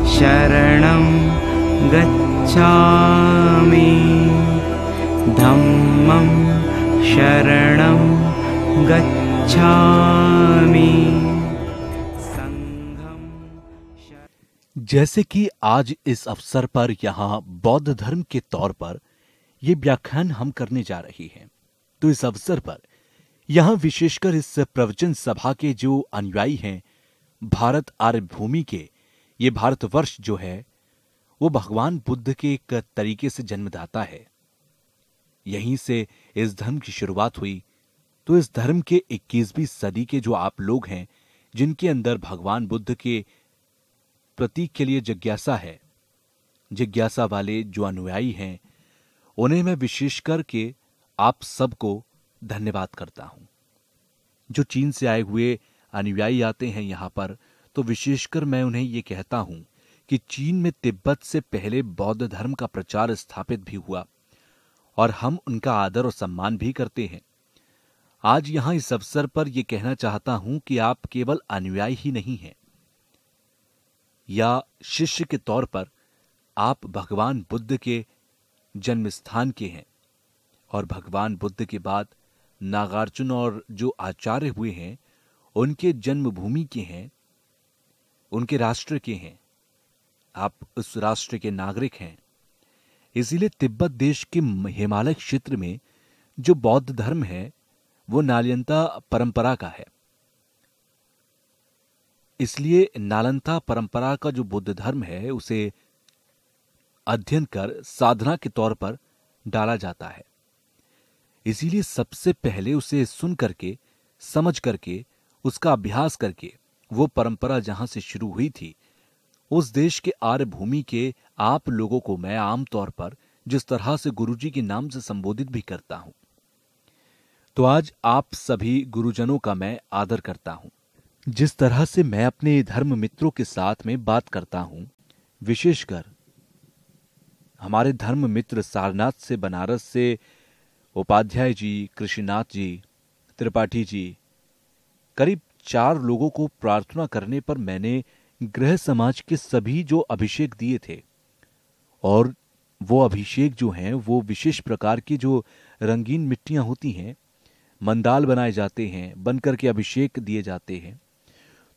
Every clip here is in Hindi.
शरणं गच्छामि धम्मं शरणं गच्छामि संघं। जैसे कि आज इस अवसर पर यहाँ बौद्ध धर्म के तौर पर ये व्याख्यान हम करने जा रहे हैं, तो इस अवसर पर यहाँ विशेषकर इस प्रवचन सभा के जो अनुयायी हैं, भारत आर्य भूमि के, ये भारतवर्ष जो है वो भगवान बुद्ध के एक तरीके से जन्मदाता है। यहीं से इस धर्म की शुरुआत हुई। तो इस धर्म के 21वीं सदी के जो आप लोग हैं, जिनके अंदर भगवान बुद्ध के प्रतीक के लिए जिज्ञासा है, जिज्ञासा वाले जो अनुयायी हैं, उन्हें मैं विशेष करके आप सबको धन्यवाद करता हूं। जो चीन से आए हुए अनुयायी आते हैं यहां पर, तो विशेषकर मैं उन्हें ये कहता हूं कि चीन में तिब्बत से पहले बौद्ध धर्म का प्रचार स्थापित भी हुआ और हम उनका आदर और सम्मान भी करते हैं। आज यहां इस अवसर पर यह कहना चाहता हूं कि आप केवल अनुयायी ही नहीं हैं या शिष्य के तौर पर आप भगवान बुद्ध के जन्म स्थान के हैं, और भगवान बुद्ध के बाद नागार्जुन और जो आचार्य हुए हैं उनके जन्मभूमि के हैं, उनके राष्ट्र के हैं। आप उस राष्ट्र के नागरिक हैं। इसीलिए तिब्बत देश के हिमालय क्षेत्र में जो बौद्ध धर्म है वो नालंदा परंपरा का है। इसलिए नालंदा परंपरा का जो बुद्ध धर्म है उसे अध्ययन कर साधना के तौर पर डाला जाता है। इसीलिए सबसे पहले उसे सुन करके, समझ करके, उसका अभ्यास करके, वो परंपरा जहां से शुरू हुई थी, उस देश के आर्य भूमि के आप लोगों को मैं आमतौर पर जिस तरह से गुरुजी के नाम से संबोधित भी करता हूं, तो आज आप सभी गुरुजनों का मैं आदर करता हूं। जिस तरह से मैं अपने धर्म मित्रों के साथ में बात करता हूं, विशेषकर हमारे धर्म मित्र सारनाथ से, बनारस से उपाध्याय जी, कृष्णनाथ जी, त्रिपाठी जी, करीब 4 लोगों को प्रार्थना करने पर मैंने गृह समाज के सभी जो अभिषेक दिए थे, और वो अभिषेक जो हैं वो विशेष प्रकार की जो रंगीन मिट्टियां होती हैं, मंदाल बनाए जाते हैं, बनकर के अभिषेक दिए जाते हैं।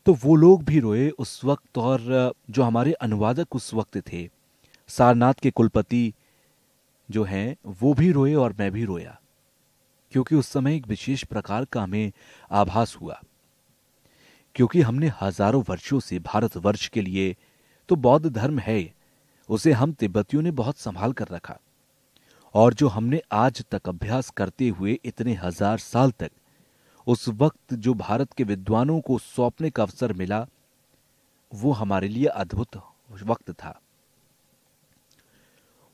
तो वो लोग भी रोए उस वक्त, और जो हमारे अनुवादक उस वक्त थे, सारनाथ के कुलपति जो हैं, वो भी रोए और मैं भी रोया, क्योंकि उस समय एक विशेष प्रकार का हमें आभास हुआ। क्योंकि हमने हजारों वर्षों से भारतवर्ष के लिए तो बौद्ध धर्म है, उसे हम तिब्बतियों ने बहुत संभाल कर रखा, और जो हमने आज तक अभ्यास करते हुए इतने हजार साल तक, उस वक्त जो भारत के विद्वानों को सौंपने का अवसर मिला, वो हमारे लिए अद्भुत वक्त था।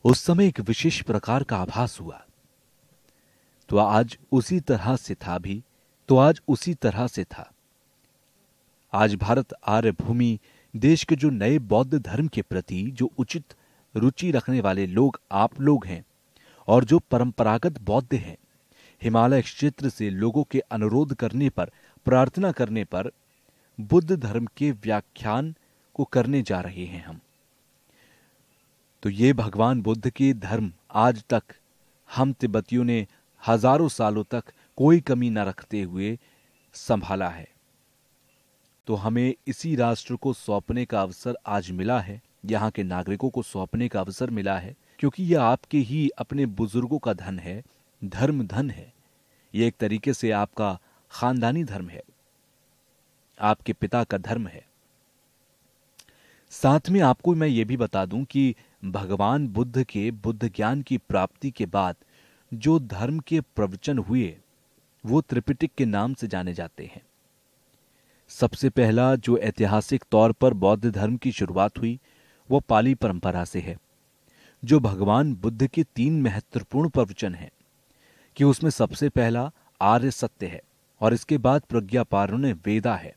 उस समय एक विशेष प्रकार का आभास हुआ। तो आज उसी तरह से था। आज भारत आर्य भूमि देश के जो नए बौद्ध धर्म के प्रति जो उचित रुचि रखने वाले लोग आप लोग हैं, और जो परंपरागत बौद्ध हैं, हिमालय क्षेत्र से लोगों के अनुरोध करने पर, प्रार्थना करने पर बुद्ध धर्म के व्याख्यान को करने जा रहे हैं हम। तो ये भगवान बुद्ध के धर्म आज तक हम तिब्बतियों ने हजारों सालों तक कोई कमी न रखते हुए संभाला है। तो हमें इसी राष्ट्र को सौंपने का अवसर आज मिला है, यहाँ के नागरिकों को सौंपने का अवसर मिला है, क्योंकि यह आपके ही अपने बुजुर्गों का धन है, धर्म धन है। ये एक तरीके से आपका खानदानी धर्म है, आपके पिता का धर्म है। साथ में आपको मैं ये भी बता दूं कि भगवान बुद्ध के बुद्ध ज्ञान की प्राप्ति के बाद जो धर्म के प्रवचन हुए वो त्रिपिटक के नाम से जाने जाते हैं। सबसे पहला जो ऐतिहासिक तौर पर बौद्ध धर्म की शुरुआत हुई वो पाली परंपरा से है, जो भगवान बुद्ध के 3 महत्वपूर्ण प्रवचन हैं, कि उसमें सबसे पहला आर्य सत्य है और इसके बाद प्रज्ञापारण्य वेदा है।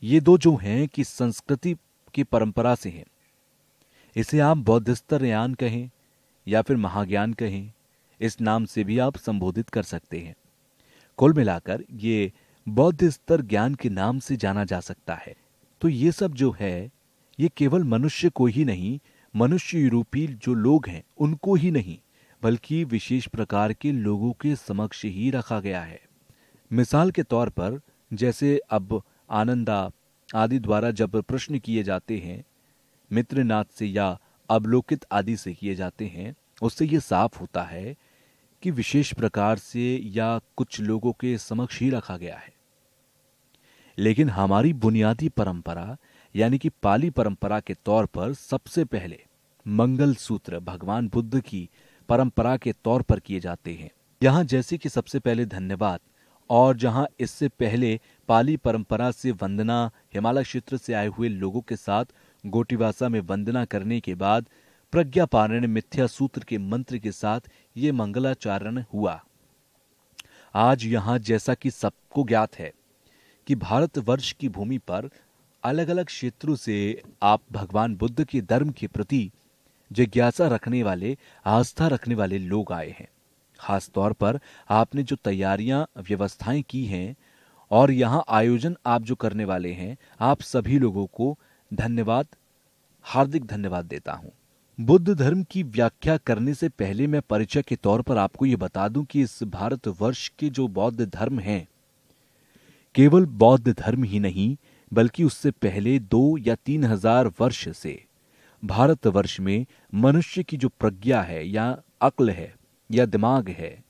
ये दो जो हैं कि संस्कृति की परंपरा से हैं। इसे आप बौद्धिस्तरयान कहें या फिर महाज्ञान कहें, इस नाम से भी आप संबोधित कर सकते हैं। कुल मिलाकर ये बौद्ध स्तर ज्ञान के नाम से जाना जा सकता है। तो ये सब जो है, ये केवल मनुष्य को ही नहीं, मनुष्य रूपी जो लोग हैं उनको ही नहीं, बल्कि विशेष प्रकार के लोगों के समक्ष ही रखा गया है। मिसाल के तौर पर जैसे अब आनंदा आदि द्वारा जब प्रश्न किए जाते हैं, मित्रनाथ से या अवलोकित आदि से किए जाते हैं, उससे ये साफ होता है कि विशेष प्रकार से या कुछ लोगों के समक्ष ही रखा गया है। लेकिन हमारी बुनियादी परंपरा यानी कि पाली परंपरा के तौर पर सबसे पहले मंगल सूत्र भगवान बुद्ध की परंपरा के तौर पर किए जाते हैं। यहां जैसे कि सबसे पहले धन्यवाद, और जहां इससे पहले पाली परंपरा से वंदना, हिमालय क्षेत्र से आए हुए लोगों के साथ गोटिवासा में वंदना करने के बाद प्रज्ञा पारण मिथ्या सूत्र के मंत्र के साथ ये मंगलाचारण हुआ। आज यहां जैसा कि सबको ज्ञात है कि भारतवर्ष की भूमि पर अलग अलग क्षेत्रों से आप भगवान बुद्ध के धर्म के प्रति जिज्ञासा रखने वाले, आस्था रखने वाले लोग आए हैं। खास तौर पर आपने जो तैयारियां व्यवस्थाएं की हैं और यहां आयोजन आप जो करने वाले हैं, आप सभी लोगों को धन्यवाद, हार्दिक धन्यवाद देता हूं। बुद्ध धर्म की व्याख्या करने से पहले मैं परिचय के तौर पर आपको यह बता दूं कि इस भारतवर्ष के जो बौद्ध धर्म हैं, केवल बौद्ध धर्म ही नहीं बल्कि उससे पहले 2 या 3 हजार वर्ष से भारतवर्ष में मनुष्य की जो प्रज्ञा है या अक्ल है या दिमाग है,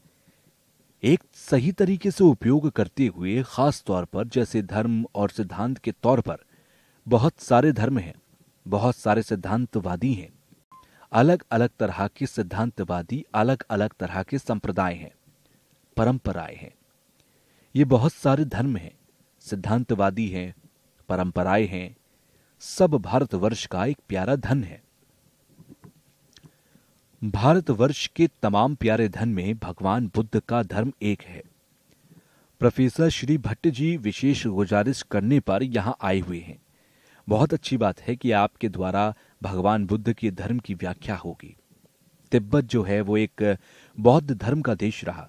एक सही तरीके से उपयोग करते हुए, खास तौर पर जैसे धर्म और सिद्धांत के तौर पर बहुत सारे धर्म हैं, बहुत सारे सिद्धांतवादी हैं, अलग अलग तरह के सिद्धांतवादी, अलग अलग तरह के संप्रदाय हैं, परंपराएं हैं। ये बहुत सारे धर्म हैं, सिद्धांतवादी हैं, परंपराएं हैं, सब भारतवर्ष का एक प्यारा धन है। भारतवर्ष के तमाम प्यारे धन में भगवान बुद्ध का धर्म एक है। प्रोफेसर श्री भट्ट जी विशेष गुजारिश करने पर यहां आए हुए हैं। बहुत अच्छी बात है कि आपके द्वारा भगवान बुद्ध के धर्म की व्याख्या होगी। तिब्बत जो है वो एक बौद्ध धर्म का देश रहा।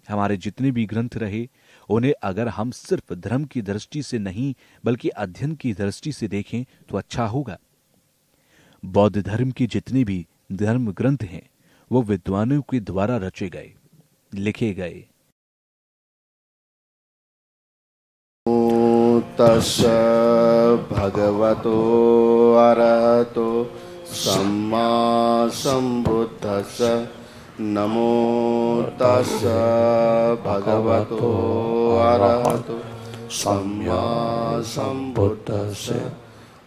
हमारे जितने भी ग्रंथ रहे, उन्हें अगर हम सिर्फ धर्म की दृष्टि से नहीं बल्कि अध्ययन की दृष्टि से देखें तो अच्छा होगा। बौद्ध धर्म के जितने भी धर्म ग्रंथ हैं वो विद्वानों के द्वारा रचे गए, लिखे गए। तस्य भगवतो अरहतो सम्मा सम्बुद्धस्य नमो तस्य भगवतो अरहतो सम्मा सम्बुद्धस्य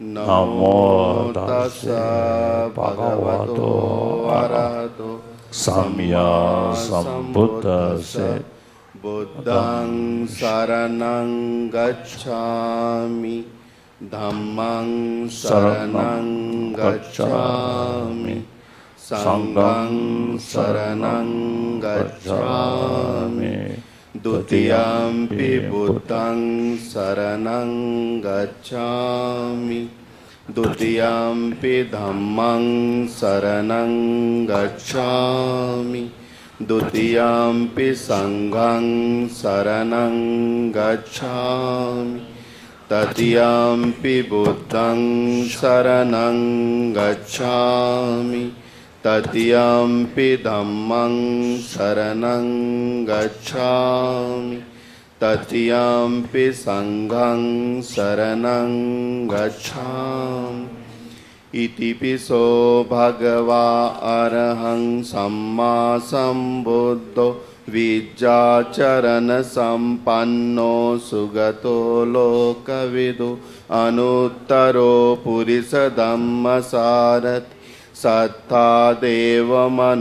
नमो तस्य भगवतो अरहतो सम्मा सम्बुद्धस्य बुद्धं शरणं गच्छामि धम्मं शरणं गच्छामि संघं शरणं गच्छामि द्वितीयंपि बुद्धं शरणं गच्छामि द्वितीयंपि धम्मं शरणं गच्छामि द्वितीयंपि संघं शरणं गच्छामि तृतीयंपि बुद्धं शरणं गच्छामि तृतीयंपि धम्मं शरणं गच्छामि तृतीयंपि संघं शरणं गच्छामि इतिपिसो भगवा अरहं सम्मा सम्बुद्धो विद्याचरण संपन्नो सुगतो लोकविदु अनुत्तरो पुरुषधम्मसारथि सत्ता देवमनुष्यानं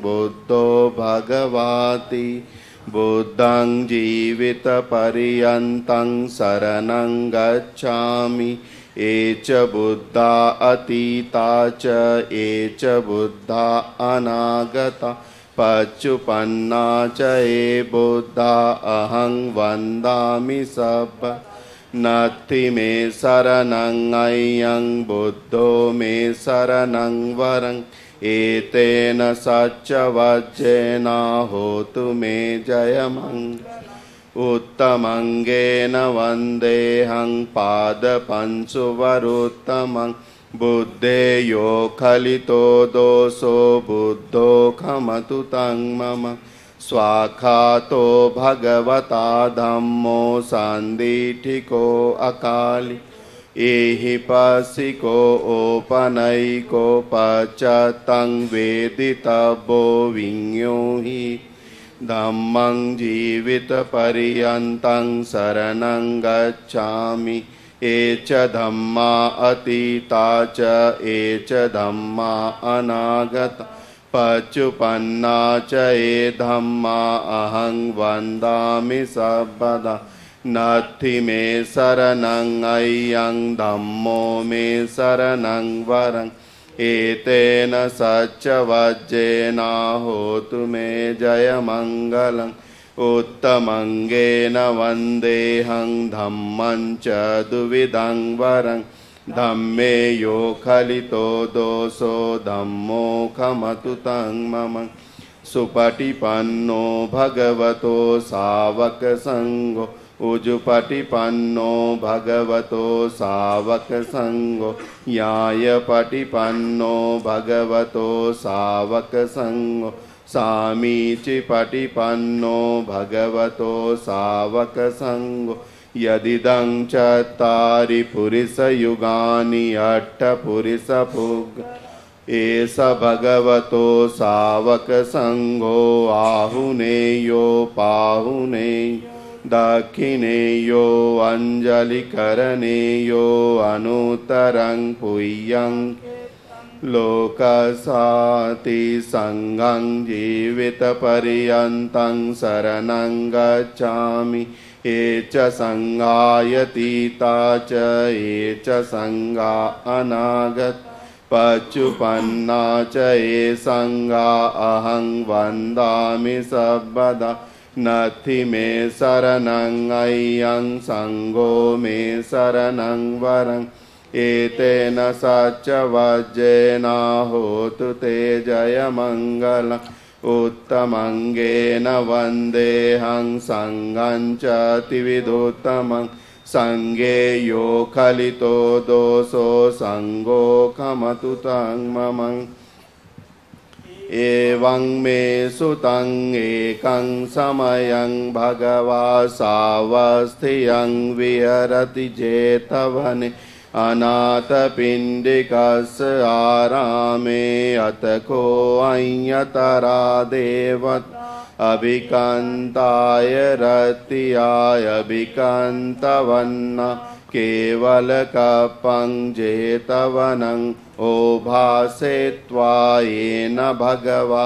बुद्धो भगवाति बुद्धं जीवितपर्यन्तं शरणं गच्छामि ये च बुद्धा अतीता च ये च बुद्धा अनागता पच्चुपन्ना च ये बुद्धा अहं वन्दामि सब नत्थि मे शरणं अयं बुद्धो मे शरणं वरं एतेन सच्च वज्रेण होतु मे जयमङ्गलम् उत्तमङ्गेन वन्देऽहं पादपंशुवरुत्तमं बुद्धेयो खलितो दोषो बुद्धो खमतु तं मम स्वाखातो भगवता धम्मो सान्दिठिको अकाली एहि पसिको ओपनैको पचतं वेदितव्यो विज्ञो हि धम्मं जीवितपर्यन्तं शरणं गच्छामि ये च धम्मा अतीता च ये च धम्मा अनागता पच्युपन्ना च ये धम्मा अहं वन्दामि सर्वदा नत्थि मे शरणं अय्यं धम्मो मे शरणं वरं एतेन सच्चवज्जेन होतु मे जयमङ्गलम् उत्तमङ्गेन वन्देऽहं धम्मं च द्विविधं वरं धम्मे यो खलितो दोषो धम्मो खमतु तं मम सुपटिपन्नो भगवतो सावकसङ्गो उजुपटिपन्नो भगवतो सावकसङ्गो न्यायपटिपन्नो भगवतो सावकसङ्गो सामीचिपटिपन्नो भगवतो सावकसङ्गो यदिदं चत्वारि पुरुषयुगानि अट्ठपुरुषभुग् एष भगवतो सावकसङ्गो आहुनेयो पाहुनेयो दक्षिणेयो अञ्जलिकरणेयो अनुत्तरं पुय्यं लोकसाति सङ्गं जीवितपर्यन्तं शरणं गच्छामि ये च सङ्गायतीता च ये च सङ्गा अनागत पच्युपन्ना च ये सङ्गा अहं वन्दामि सर्वदा नत्थि मे शरणं अय्यं सङ्गो मे शरणं वरं एतेन सच्चवज्जेन होतु ते जयमङ्गलम् उत्तमङ्गेन वन्देऽहं सङ्गं च त्रिविधोत्तमं सङ्गे यो खलितो दोषो सङ्गो खमतु तं मम एवं मे सुतं एकं समयं भगवा सावस्थियं विहरति जेतवने अनाथपिण्डिकस्य आरामे अतको अन्यतरा देवता अभिकान्ताय रत्याय अभिकान्तवन्ना केवलकपं जेतवनं ओभासेत्वा येन भगवा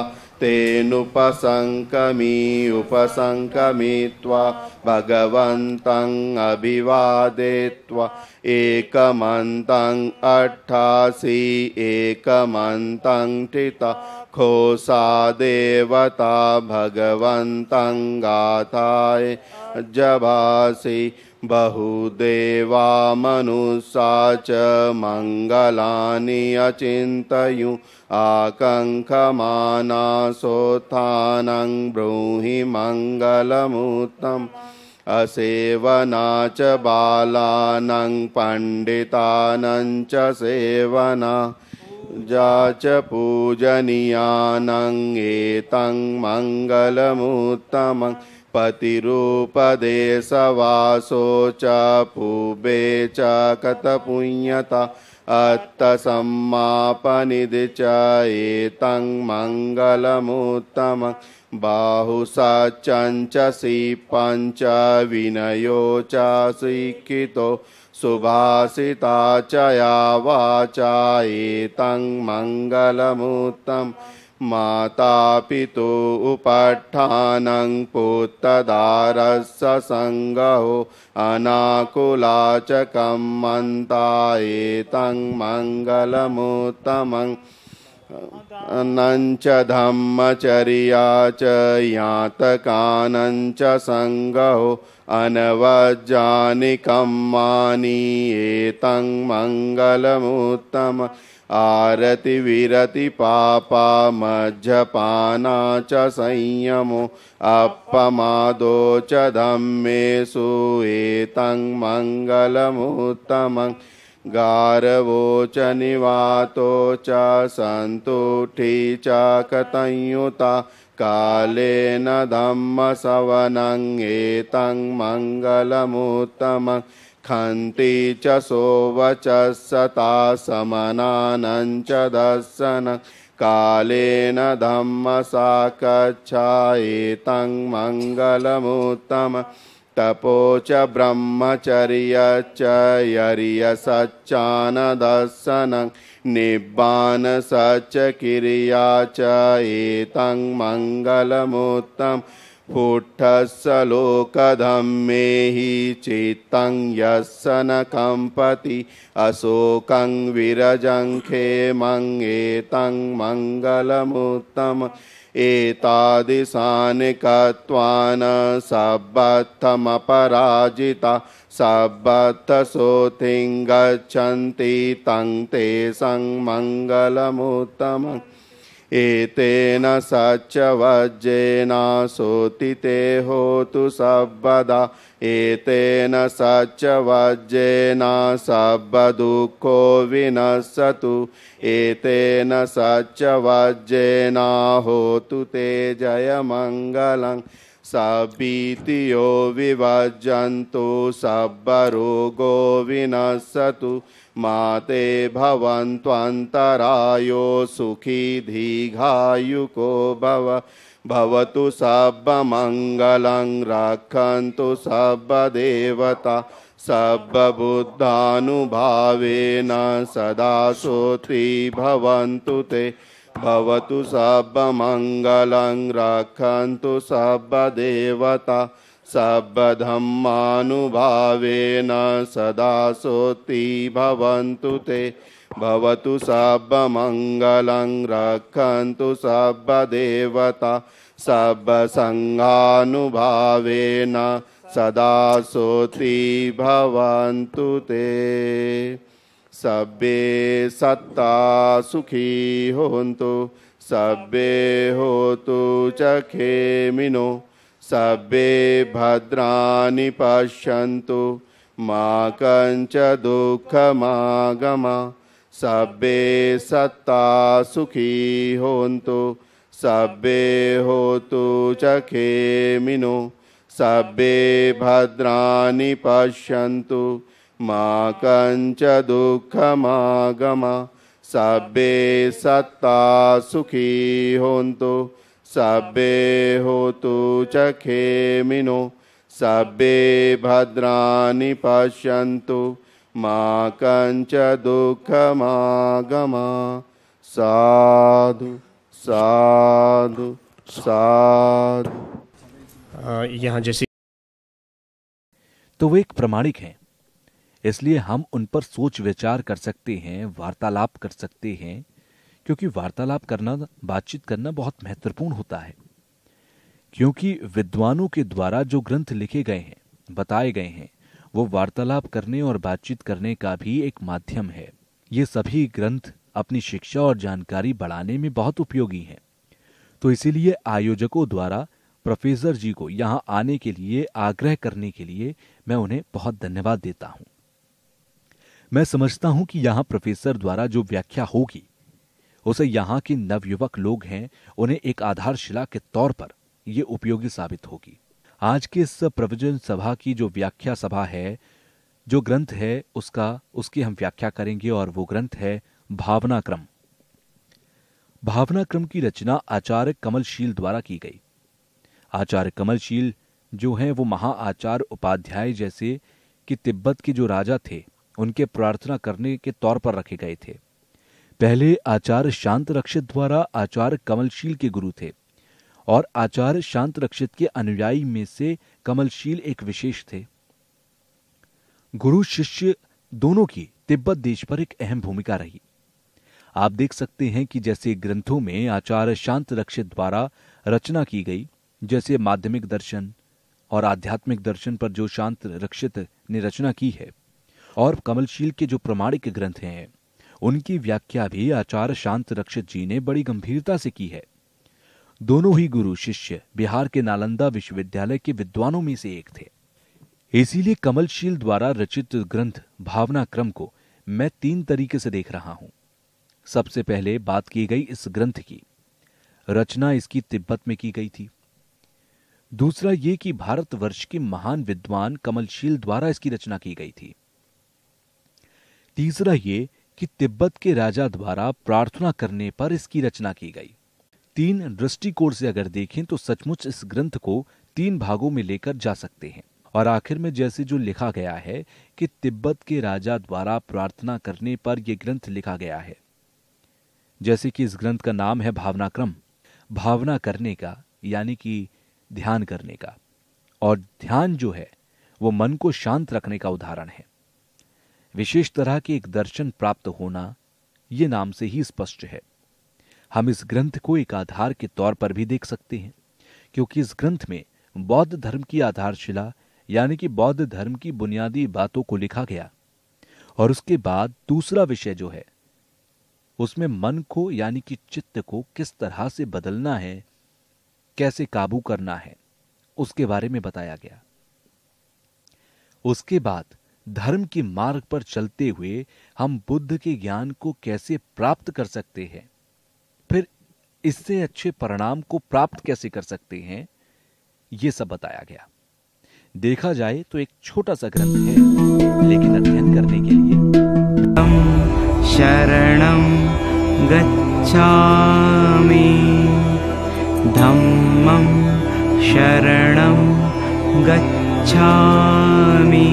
उपसङ्कमित्वा भगवन्तं अभिवादयित्वा एकमन्तं अट्ठासि एकमन्तं ठिता खोसा देवता भगवन्तं गाथाय जभासि बहुदेवा मनुष्या च मङ्गलानि अचिन्तयु आकङ्क्षमाना सोत्थानं ब्रूहि मङ्गलमुत्तमम् असेवना च बालानां पण्डितानां च सेवना जा च पूजनीयानां एतं मङ्गलमुत्तमम् पतिरूपदेशवासो च पूबे च कतपुण्यता अत्तसम्मापनिधि च एतं मङ्गलमुत्तमम् बाहुसच्चञ्च पञ्च विनयो च शिक्षितो सुभाषिता च या वाचा एतं मङ्गलमुत्तमम् माता पितु उपट्ठानं पुत्रदारस्य सङ्गहो अनाकुला च कम्मन्ता एतं मङ्गलमुत्तमम् नञ्च धम्मचर्या च यातकानं च सङ्गहो अनवज्जानि कम्मानि एतं मङ्गलमुत्तमम् आरति विरति पापा मज्जपाना च संयमो अपमादो च धम्मेषु एतं मङ्गलमुत्तमं गारवो च निवातो च सन्तुष्टि च कतयुता कालेन धम्मसवनं एतं मङ्गलमुत्तमं खन्ति च सोवचस्सता समनानं च दर्शनं कालेन धम्मसाकच्छा एतं मङ्गलमुत्तमं तपो च ब्रह्मचर्यश्च यर्यसच्चानदर्शनं निब्बानसच्च क्रिया च एतं मङ्गलमुत्तमं पुट्ठस्य लोकधम्मे हि चित्तं यस्य न कम्पति अशोकं विरजं खेमं एतं मङ्गलमुत्तमम् एतादृशानि कृत्वान् सब्बद्धमपराजिता सब्बद्धसोतिं गच्छन्ति तं तेषां मङ्गलमुत्तमम् एतेन सच्चवज्जेन सोतिते होतु सर्वदा एतेन सच्चवज्जेन सर्वदुःखो विनश्यतु एतेन सच्चवज्जेन होतु ते जयमङ्गलं सभीतियो विभज्जन्तु सर्वरोगो विनश्यतु माते भवन्त्वन्तरायो सुखी दीर्घायुको भवतु सर्वमङ्गलं रक्षन्तु सर्वदेवता सर्वबुद्धानुभावेन सदा सोत्री भवन्तु ते भवतु सर्वमङ्गलं रक्षन्तु सर्वदेवता सर्वधम्मानुभावेन सदा सोत्री भवन्तु ते भवतु सर्वमङ्गलं रक्षन्तु सर्वदेवता सर्वसङ्घानुभावेन सदा सोत्री भवन्तु ते सर्वे सत्ता सुखी होन्तु सर्वे होतु च खेमिनो सर्वे भद्राणि पश्यन्तु मा कञ्चित् दुःखमागमा सर्वे सत्ता सुखी होन्तु सर्वे होतु च खेमिनो सर्वे भद्राणि पश्यन्तु मा कञ्चित् दुःखमागमा सर्वे सत्ता सुखी होन्तु सर्वे होतु च खेमिनो सर्वे भद्राणि पश्यन्तु मा कञ्चित् दुःखमागमा साधु साधु साधु। यहाँ जैसे तो वे एक प्रामाणिक हैं, इसलिए हम उन पर सोच विचार कर सकते हैं, वार्तालाप कर सकते हैं, क्योंकि वार्तालाप करना, बातचीत करना बहुत महत्वपूर्ण होता है। क्योंकि विद्वानों के द्वारा जो ग्रंथ लिखे गए हैं, बताए गए हैं, वो वार्तालाप करने और बातचीत करने का भी एक माध्यम है। ये सभी ग्रंथ अपनी शिक्षा और जानकारी बढ़ाने में बहुत उपयोगी हैं। तो इसीलिए आयोजकों द्वारा प्रोफेसर जी को यहाँ आने के लिए आग्रह करने के लिए मैं उन्हें बहुत धन्यवाद देता हूँ। मैं समझता हूँ कि यहाँ प्रोफेसर द्वारा जो व्याख्या होगी उसे यहाँ के नवयुवक लोग हैं, उन्हें एक आधारशिला के तौर पर यह उपयोगी साबित होगी। आज के इस प्रवचन सभा की जो व्याख्या सभा है, जो ग्रंथ है उसकी हम व्याख्या करेंगे, और वो ग्रंथ है भावनाक्रम। भावनाक्रम की रचना आचार्य कमलशील द्वारा की गई। आचार्य कमलशील जो हैं वो महाआचार्य उपाध्याय जैसे कि तिब्बत के जो राजा थे उनके प्रार्थना करने के तौर पर रखे गए थे। पहले आचार्य शांत रक्षित द्वारा आचार्य कमलशील के गुरु थे, और आचार्य शांत रक्षित के अनुयायी में से कमलशील एक विशेष थे। गुरु शिष्य दोनों की तिब्बत देश पर एक अहम भूमिका रही। आप देख सकते हैं कि जैसे ग्रंथों में आचार्य शांत रक्षित द्वारा रचना की गई, जैसे माध्यमिक दर्शन और आध्यात्मिक दर्शन पर जो शांत रक्षित ने रचना की है, और कमलशील के जो प्रमाणिक ग्रंथ हैं उनकी व्याख्या भी आचार्य शांत रक्षित जी ने बड़ी गंभीरता से की है। दोनों ही गुरु शिष्य बिहार के नालंदा विश्वविद्यालय के विद्वानों में से एक थे। इसीलिए कमलशील द्वारा रचित ग्रंथ भावना क्रम को मैं 3 तरीके से देख रहा हूं। सबसे पहले बात की गई इस ग्रंथ की। रचना इसकी तिब्बत में की गई थी। दूसरा ये कि भारतवर्ष के महान विद्वान कमलशील द्वारा इसकी रचना की गई थी। तीसरा ये कि तिब्बत के राजा द्वारा प्रार्थना करने पर इसकी रचना की गई। 3 दृष्टिकोण से अगर देखें तो सचमुच इस ग्रंथ को 3 भागों में लेकर जा सकते हैं। और आखिर में जैसे जो लिखा गया है कि तिब्बत के राजा द्वारा प्रार्थना करने पर यह ग्रंथ लिखा गया है, जैसे कि इस ग्रंथ का नाम है भावनाक्रम, भावना करने का यानी कि ध्यान करने का, और ध्यान जो है वो मन को शांत रखने का उदाहरण है। विशेष तरह के एक दर्शन प्राप्त होना ये नाम से ही स्पष्ट है। हम इस ग्रंथ को एक आधार के तौर पर भी देख सकते हैं, क्योंकि इस ग्रंथ में बौद्ध धर्म की आधारशिला यानी कि बौद्ध धर्म की बुनियादी बातों को लिखा गया। और उसके बाद दूसरा विषय जो है उसमें मन को यानी कि चित्त को किस तरह से बदलना है, कैसे काबू करना है, उसके बारे में बताया गया। उसके बाद धर्म के मार्ग पर चलते हुए हम बुद्ध के ज्ञान को कैसे प्राप्त कर सकते हैं, फिर इससे अच्छे परिणाम को प्राप्त कैसे कर सकते हैं, यह सब बताया गया। देखा जाए तो एक छोटा सा ग्रंथ है, लेकिन अध्ययन करने के लिए शरणं गच्छामि, धम्मं शरणं गच्छामि,